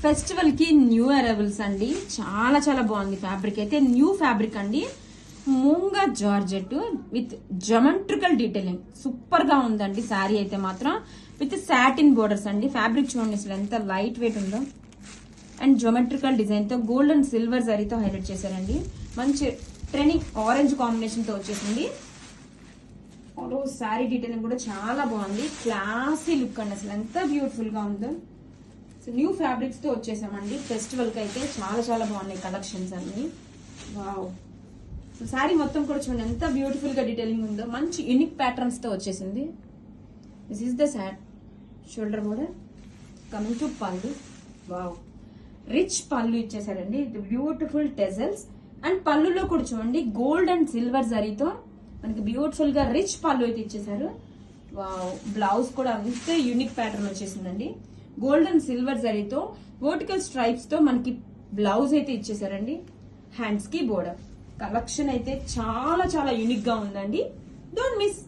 Festival కి new arrivals అండి. చాలా చాలా బాగుంది ఫ్యాబ్రిక్ అయితే. న్యూ ఫ్యాబ్రిక్ అండి, మూంగా జార్జెట్ విత్ జమెట్రికల్ డీటెయిలింగ్. సూపర్ గా ఉందండి శారీ అయితే మాత్రం. విత్ సాటిన్ బోర్డర్స్ అండి. ఫ్యాబ్రిక్ చూడండి అసలు ఎంత లైట్ వెయిట్ ఉందో. అండ్ జోమెట్రికల్ డిజైన్ తో గోల్డ్ అండ్ సిల్వర్ జరీతో హైలైట్ చేశారండి. మంచి ట్రెండింగ్ ఆరెంజ్ కాంబినేషన్ తో వచ్చేసింది. శారీ డీటెయిలింగ్ కూడా చాలా బాగుంది. క్లాసీ లుక్ అండి, అసలు ఎంత బ్యూటిఫుల్ గా ఉందో. సో న్యూ ఫ్యాబ్రిక్స్ తో వచ్చేసామండి ఫెస్టివల్ కి అయితే. చాలా చాలా బాగున్నాయి కలెక్షన్స్ అన్ని. వావ్. సో శారీ మొత్తం కూడా చూడండి ఎంత బ్యూటిఫుల్ గా డీటెయిలింగ్ ఉందో. మంచి యూనిక్ ప్యాటర్న్స్ తో వచ్చేసింది. This is the shoulder border. Coming to పళ్ళు. వావ్, రిచ్ పళ్ళు ఇచ్చేసారండి. బ్యూటిఫుల్ టెజల్స్. అండ్ పళ్ళులో కూడా చూడండి గోల్డ్ అండ్ సిల్వర్ జరీతో మనకి బ్యూటిఫుల్ గా రిచ్ పళ్ళు అయితే ఇచ్చేసారు. వావ్, బ్లౌజ్ కూడా అంతే యూనిక్ ప్యాటర్న్ వచ్చేసిందండి. గోల్డ్ అండ్ సిల్వర్ జరీతో వర్టికల్ స్ట్రైప్స్ తో మనకి బ్లౌజ్ అయితే ఇచ్చేసారండి. హ్యాండ్స్ కి బోర్డర్. కలెక్షన్ అయితే చాలా చాలా యూనిక్ గా ఉందండి. Don't miss.